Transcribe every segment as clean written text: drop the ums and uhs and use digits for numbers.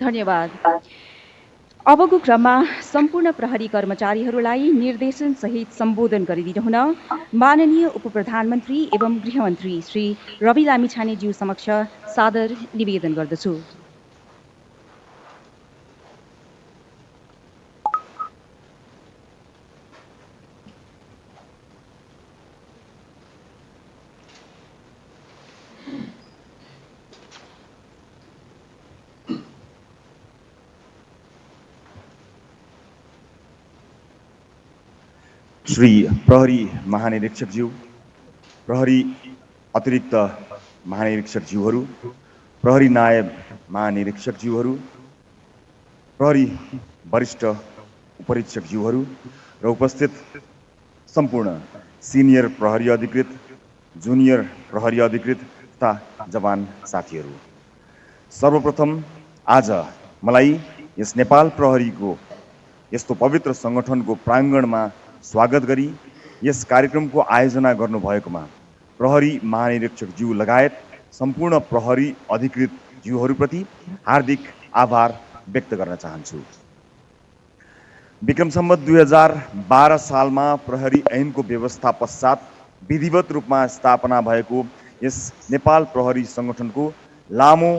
धन्यवाद। अबको क्रममा सम्पूर्ण प्रहरी कर्मचारीहरूलाई निर्देशनसहित सम्बोधन गरिदिनुहुन माननीय उपप्रधानमन्त्री एवं गृहमन्त्री श्री रवि लामिछानेज्यू समक्ष सादर निवेदन गर्दछु। श्री प्रहरी महानिरीक्षकज्यू, प्रहरी अतिरिक्त महानिरीक्षकज्यूहरू, प्रहरी नायब महानिरीक्षकज्यूहरू, प्रहरी वरिष्ठ उपरीक्षकज्यूहरू र उपस्थित सम्पूर्ण सिनियर प्रहरी अधिकृत, जुनियर प्रहरी अधिकृत तथा जवान साथीहरू, सर्वप्रथम आज मलाई यस नेपाल प्रहरीको यस्तो पवित्र सङ्गठनको प्राङ्गणमा स्वागत गरी यस कार्यक्रमको आयोजना गर्नुभएकोमा प्रहरी महानिरीक्षकज्यू लगायत सम्पूर्ण प्रहरी अधिकृत ज्यूहरूप्रति हार्दिक आभार व्यक्त गर्न चाहन्छु। विक्रम सम्वत 2012 सालमा प्रहरी ऐनको व्यवस्था पश्चात विधिवत रूपमा स्थापना भएको यस नेपाल प्रहरी सङ्गठनको लामो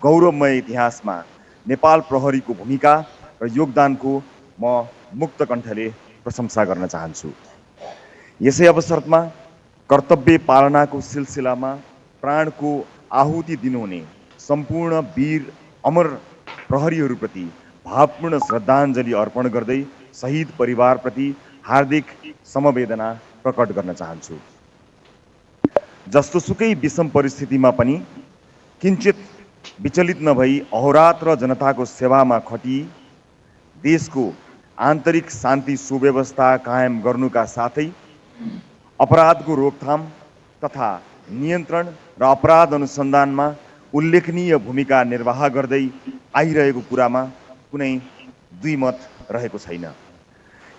गौरवमय इतिहासमा नेपाल प्रहरीको भूमिका र योगदानको म मुक्त कण्ठले प्रशंसा गर्न चाहन्छु। यसै अवसरमा कर्तव्य पालनाको सिलसिलामा प्राणको आहुति दिनुहुने सम्पूर्ण वीर अमर प्रहरीहरूप्रति भावपूर्ण श्रद्धाञ्जली अर्पण गर्दै शहीद परिवारप्रति हार्दिक समवेदना प्रकट गर्न चाहन्छु। जस्तोसुकै विषम परिस्थितिमा पनि किञ्चित विचलित नभई अहोरात्र जनताको सेवामा खटी देशको आन्तरिक शान्ति सुव्यवस्था कायम गर्नुका साथै अपराधको रोकथाम तथा नियन्त्रण र अपराध अनुसन्धानमा उल्लेखनीय भूमिका निर्वाह गर्दै आइरहेको कुरामा कुनै द्विमत रहेको छैन।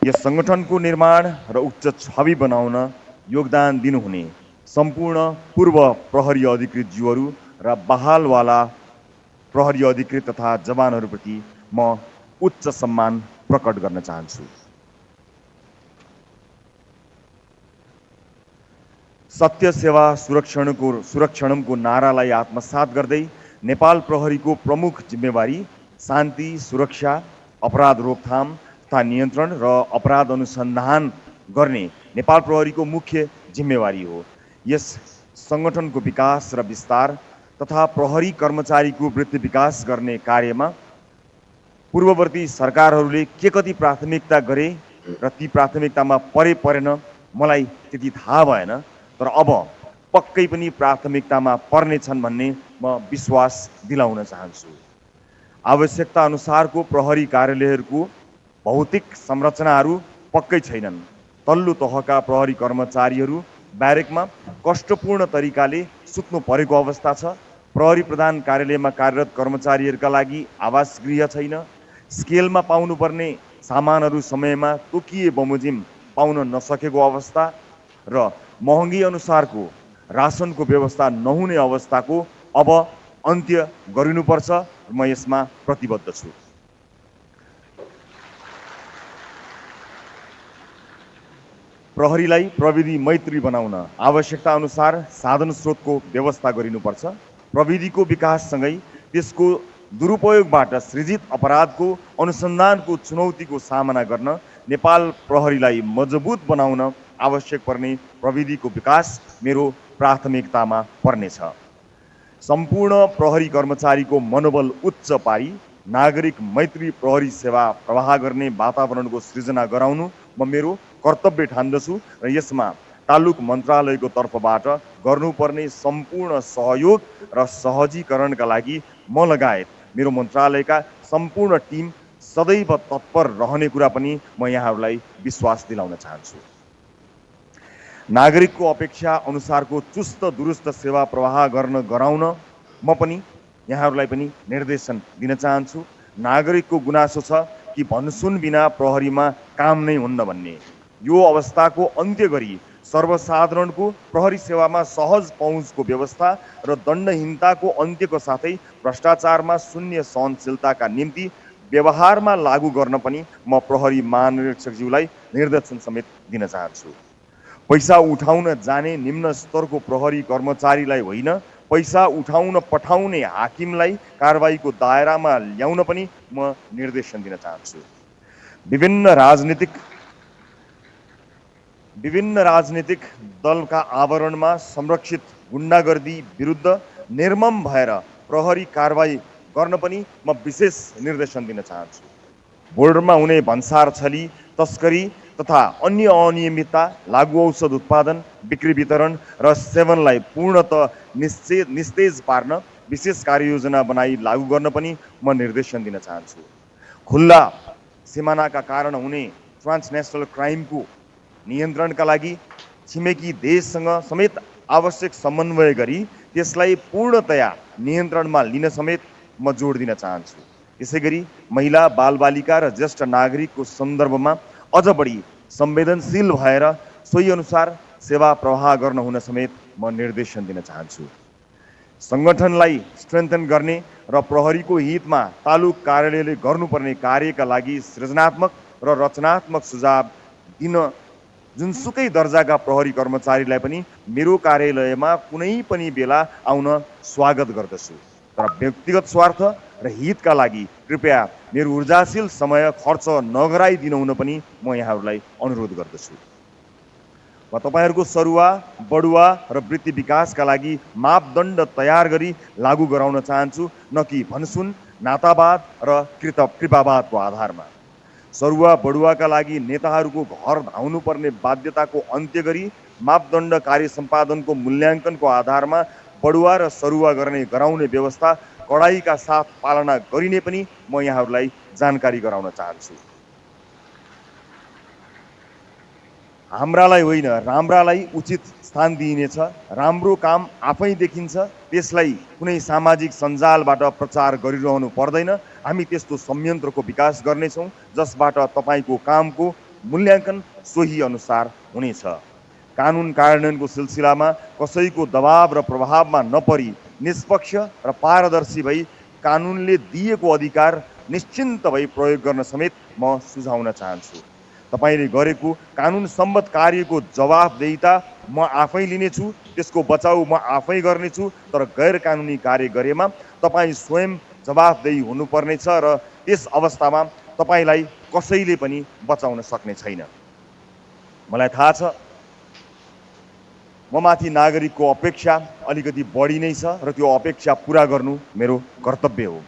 यस सङ्गठनको निर्माण र उच्च छवि बनाउन योगदान दिनुहुने सम्पूर्ण पूर्व प्रहरी अधिकृत ज्यूहरू र बहालवाला प्रहरी अधिकृत तथा जवानहरूप्रति म उच्च सम्मान प्रकट गर्न चाहन्छु। सत्य सेवा सुरक्षणमको नारालाई आत्मसात गर्दै नेपाल प्रहरीको प्रमुख जिम्मेवारी शान्ति, सुरक्षा, अपराध रोकथाम तथा नियन्त्रण र अपराध अनुसन्धान गर्ने नेपाल प्रहरीको मुख्य जिम्मेवारी हो। यस सङ्गठनको विकास र विस्तार तथा प्रहरी कर्मचारीको वृत्ति विकास गर्ने कार्यमा पूर्ववर्ती सरकारहरूले के कति प्राथमिकता गरे र ती प्राथमिकतामा परेन मलाई त्यति थाहा भएन, तर अब पक्कै पनि प्राथमिकतामा पर्नेछन् भन्ने म विश्वास दिलाउन चाहन्छु। आवश्यकता अनुसारको प्रहरी कार्यालयहरूको भौतिक संरचनाहरू पक्कै छैनन्। तल्लो तहका प्रहरी कर्मचारीहरू ब्यारेकमा कष्टपूर्ण तरिकाले सुत्नु परेको अवस्था छ। प्रहरी प्रधान कार्यालयमा कार्यरत कर्मचारीहरूका लागि आवास गृह छैन। स्केलमा पाउनुपर्ने सामानहरू समयमा तोकिए बमोजिम पाउन नसकेको अवस्था र महँगी अनुसारको रासनको व्यवस्था नहुने अवस्थाको अब अन्त्य गरिनुपर्छ। म यसमा प्रतिबद्ध छु। प्रहरीलाई प्रविधि मैत्री बनाउन आवश्यकता अनुसार साधन स्रोतको व्यवस्था गरिनुपर्छ। प्रविधिको विकाससँगै त्यसको दुरुपयोगबाट सृजित अपराधको अनुसन्धानको चुनौतीको सामना गर्न नेपाल प्रहरीलाई मजबुत बनाउन आवश्यक पर्ने प्रविधिको विकास मेरो प्राथमिकतामा पर्नेछ। सम्पूर्ण प्रहरी कर्मचारीको मनोबल उच्च पारी नागरिक मैत्री प्रहरी सेवा प्रवाह गर्ने वातावरणको सृजना गराउनु म मेरो कर्तव्य ठान्दछु र यसमा तालुक मन्त्रालयको तर्फबाट गर्नुपर्ने सम्पूर्ण सहयोग र सहजीकरणका लागि म लगायत मेरो मन्त्रालयका सम्पूर्ण टिम सदैव तत्पर रहने कुरा पनि म यहाँहरूलाई विश्वास दिलाउन चाहन्छु। नागरिकको अपेक्षा अनुसारको चुस्त दुरुस्त सेवा प्रवाह गराउन म पनि यहाँहरूलाई पनि निर्देशन दिन चाहन्छु। नागरिकको गुनासो छ कि भनसुन बिना प्रहरीमा काम नै हुन्न भन्ने। यो अवस्थाको अन्त्य गरी सर्वसाधारणको प्रहरी सेवामा सहज पहुँचको व्यवस्था र दण्डहीनताको अन्त्यको साथै भ्रष्टाचारमा शून्य सहनशीलताका निम्ति व्यवहारमा लागू गर्न पनि म प्रहरी महानिरीक्षकज्यूलाई निर्देशन समेत दिन चाहन्छु। पैसा उठाउन जाने निम्न स्तरको प्रहरी कर्मचारीलाई होइन, पैसा उठाउन पठाउने हाकिमलाई कारबाहीको दायरामा ल्याउन पनि म निर्देशन दिन चाहन्छु। विभिन्न राजनीतिक दलका आवरणमा संरक्षित गुण्डागर्दी विरुद्ध निर्मम भएर प्रहरी कारबाही गर्न पनि म विशेष निर्देशन दिन चाहन्छु। बोर्डरमा हुने भन्सार छली, तस्करी तथा अन्य अनियमितता, लागू औषध उत्पादन, बिक्री वितरण र सेवनलाई पूर्णतः निस्तेज पार्न विशेष कार्ययोजना बनाई लागू गर्न पनि म निर्देशन दिन चाहन्छु। खुल्ला सिमानाका कारण हुने ट्रान्सनेसनल क्राइमको नियन्त्रणका लागि छिमेकी देशसँग समेत आवश्यक समन्वय गरी त्यसलाई पूर्णतया नियन्त्रणमा लिन समेत म जोड दिन चाहन्छु। त्यसैगरी महिला, बालबालिका र ज्येष्ठ नागरिकको सन्दर्भमा अझ बढी संवेदनशील भएर सोही अनुसार सेवा प्रवाह गर्न हुन समेत म निर्देशन दिन चाहन्छु। सङ्गठनलाई स्ट्रेन्थन गर्ने र प्रहरीको हितमा तालुक कार्यालयले गर्नुपर्ने कार्यका लागि सृजनात्मक र रचनात्मक सुझाव दिन जुनसुकै दर्जाका प्रहरी कर्मचारीलाई पनि मेरो कार्यालयमा कुनै पनि बेला आउन स्वागत गर्दछु। तर व्यक्तिगत स्वार्थ र हितका लागि कृपया मेरो ऊर्जाशील समय खर्च नगराइदिनु हुन पनि म यहाँहरूलाई अनुरोध गर्दछु। म तपाईँहरूको सरुवा, बढुवा र वृत्ति विकासका लागि मापदण्ड तयार गरी लागू गराउन चाहन्छु, न कि भनसुन, नातावाद र कृपावादको आधारमा। सरुवा बढुवाका लागि नेताहरूको घर धाउनुपर्ने बाध्यताको अन्त्य गरी मापदण्ड कार्य सम्पादनको मूल्याङ्कनको आधारमा बढुवा र सरुवा गराउने व्यवस्था कडाइका साथ पालना गरिने पनि म यहाँहरूलाई जानकारी गराउन चाहन्छु। हाम्रालाई होइन, राम्रालाई उचित स्थान दिइनेछ। राम्रो काम आफै देखिन्छ, त्यसलाई कुनै सामाजिक सञ्जालबाट प्रचार गरिरहनु पर्दैन। हामी त्यस्तो संयन्त्रको विकास गर्नेछौँ जसबाट तपाईँको कामको मूल्याङ्कन सोही अनुसार हुनेछ। कानुन कार्यान्वयनको सिलसिलामा कसैको दबाव र प्रभावमा नपरी निष्पक्ष र पारदर्शी भई कानुनले दिएको अधिकार निश्चिन्त भई प्रयोग गर्न समेत म सुझाउन चाहन्छु। तपाईँले गरेको कानुन सम्बद्ध कार्यको जवाफदेहिता म आफै लिनेछु, त्यसको बचाउ म आफै गर्नेछु। तर गैर कानुनी कार्य गरेमा तपाईँ स्वयं जवाफदेही हुनुपर्नेछ र त्यस अवस्थामा तपाईँलाई कसैले पनि बचाउन सक्ने छैन। मलाई थाहा छ म माथि नागरिकको अपेक्षा अलिकति बढी नै छ र त्यो अपेक्षा पुरा गर्नु मेरो कर्तव्य हो।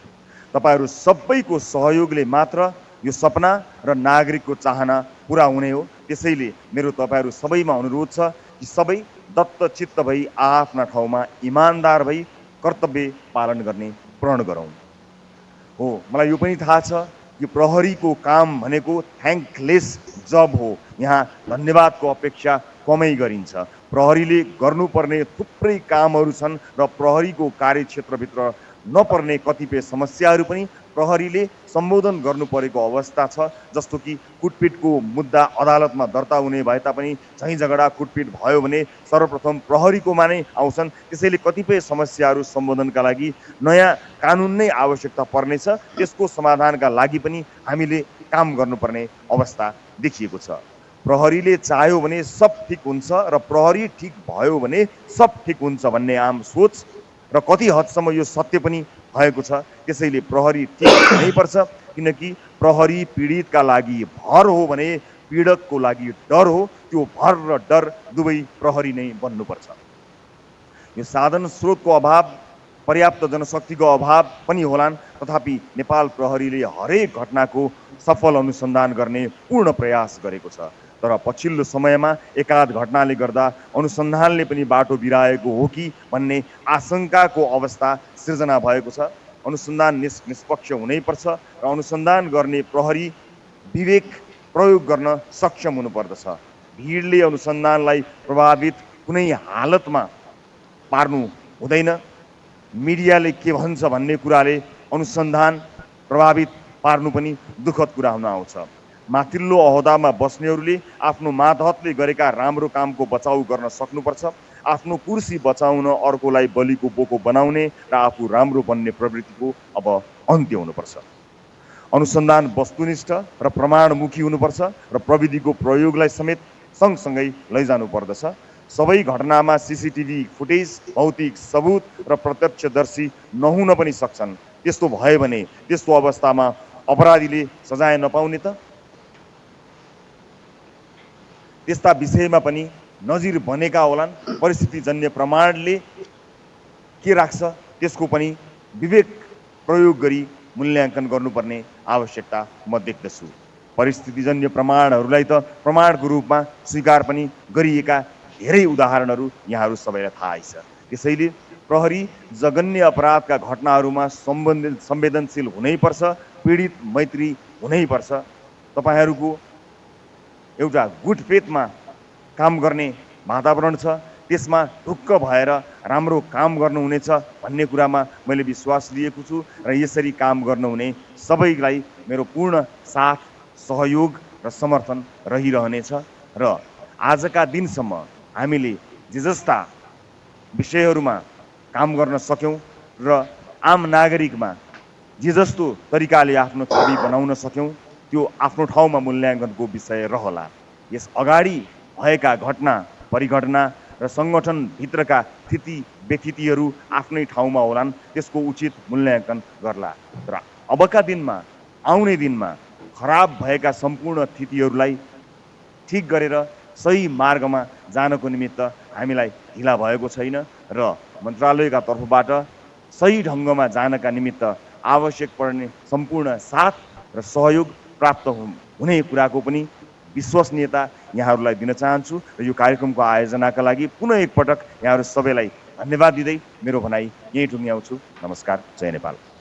तपाईँहरू सबैको सहयोगले मात्र यो सपना र नागरिकको चाहना पुरा हुने हो। त्यसैले मेरो तपाईँहरू सबैमा अनुरोध छ कि सबै दत्तचित्त भई आफ्ना ठाउँमा इमान्दार भई कर्तव्य पालन गर्ने प्रण गरौँ। हो, मलाई यो पनि थाहा छ कि प्रहरीको काम भनेको थ्याङ्कलेस जब हो। यहाँ धन्यवादको अपेक्षा कमै गरिन्छ। प्रहरीले गर्नुपर्ने थुप्रै कामहरू छन् र प्रहरीको कार्यक्षेत्रभित्र नपर्ने कतिपय समस्याहरू पनि प्रहरीले सम्बोधन गर्नु परेको अवस्था छ। जस्तो कि कुटपिटको मुद्दा अदालतमा दर्ता हुने भए तापनि झैँ झगडा कुटपिट भयो भने सर्वप्रथम प्रहरीकोमा नै आउँछन्। त्यसैले कतिपय समस्याहरू सम्बोधनका लागि नयाँ कानुन नै आवश्यकता पर्नेछ। त्यसको समाधानका लागि पनि हामीले काम गर्नुपर्ने अवस्था देखिएको छ। प्रहरीले चाह्यो भने सब ठिक हुन्छ र प्रहरी ठिक भयो भने सब ठिक हुन्छ भन्ने आम सोच र कति हदसम्म यो सत्य पनि भएको छ। त्यसैले प्रहरी ठिक हुनैपर्छ, किनकि प्रहरी पीडितका लागि भर हो भने पीडकको लागि डर हो। त्यो भर र डर दुवै प्रहरी नै बन्नुपर्छ। यो साधन स्रोतको अभाव, पर्याप्त जनशक्तिको अभाव पनि होलान्, तथापि नेपाल प्रहरीले हरेक घटनाको सफल अनुसन्धान गर्ने पूर्ण प्रयास गरेको छ। तर पछिल्लो समयमा एकाध घटनाले गर्दा अनुसन्धानले पनि बाटो बिराएको हो कि भन्ने आशंकाको अवस्था सिर्जना भएको छ। अनुसन्धान निष्पक्ष हुनैपर्छ र अनुसन्धान गर्ने प्रहरी विवेक प्रयोग गर्न सक्षम हुनुपर्दछ। भिडले अनुसन्धानलाई प्रभावित कुनै हालतमा पार्नु हुँदैन। मिडियाले के भन्छ भन्ने कुराले अनुसन्धान प्रभावित पार्नु पनि दुःखद कुरा हुन आउँछ। माथिल्लो अहोदामा बस्नेहरूले आफ्नो मातहतले गरेका राम्रो कामको बचाउ गर्न सक्नुपर्छ। आफ्नो कुर्सी बचाउन अर्कोलाई बलिको बोको बनाउने र आफू राम्रो बन्ने प्रवृत्तिको अब अन्त्य हुनुपर्छ। अनुसन्धान वस्तुनिष्ठ र प्रमाणमुखी हुनुपर्छ र प्रविधिको प्रयोगलाई समेत सँगसँगै लैजानु पर्दछ। सबै घटनामा सीसीटीभी फुटेज, भौतिक सबुत र प्रत्यक्षदर्शी नहुन पनि सक्छन्। त्यस्तो भयो भने त्यस्तो अवस्थामा अपराधीले सजाय नपाउने त? त्यस्ता विषयमा पनि नजिर बनेका होलान्। परिस्थितिजन्य प्रमाणले के राख्छ त्यसको पनि विवेक प्रयोग गरी मूल्याङ्कन गर्नुपर्ने आवश्यकता म देख्दछु। परिस्थितिजन्य प्रमाणहरूलाई त प्रमाणको रूपमा स्वीकार पनि गरिएका धेरै उदाहरणहरू यहाँहरू सबैलाई थाहै छ। त्यसैले प्रहरी जघन्य अपराधका घटनाहरूमा संवेदनशील हुनैपर्छ, पीडित मैत्री हुनैपर्छ। तपाईँहरूको एउटा गुड फेथमा काम गर्ने वातावरण छ, त्यसमा ढुक्क भएर राम्रो काम गर्नुहुनेछ भन्ने कुरामा मैले विश्वास लिएको छु र यसरी काम गर्नुहुने सबैलाई मेरो पूर्ण साथ, सहयोग र समर्थन रहिरहनेछ। र आजका दिनसम्म हामीले जे जस्ता विषयहरूमा काम गर्न सक्यौँ र आम नागरिकमा जे जस्तो तरिकाले आफ्नो छवि बनाउन सक्यौँ त्यो आफ्नो ठाउँमा मूल्याङ्कनको विषय रहला। यस अगाडि भएका घटना, परिघटना र सङ्गठनभित्रका स्थिति व्यथितिहरू आफ्नै ठाउँमा होलान्, त्यसको उचित मूल्याङ्कन गर्ला। र अबका दिनमा, आउने दिनमा खराब भएका सम्पूर्ण स्थितिहरूलाई ठिक गरेर सही मार्गमा जानको निमित्त हामीलाई ढिला भएको छैन र मन्त्रालयका तर्फबाट सही ढङ्गमा जानका निमित्त आवश्यक पर्ने सम्पूर्ण साथ र सहयोग प्राप्त हुने कुराको पनि विश्वसनीयता यहाँहरूलाई दिन चाहन्छु र यो कार्यक्रमको आयोजनाका लागि पुनः एकपटक यहाँहरू सबैलाई धन्यवाद दिँदै मेरो भनाइ यहीँ टुङ्ग्याउँछु। नमस्कार। जय नेपाल।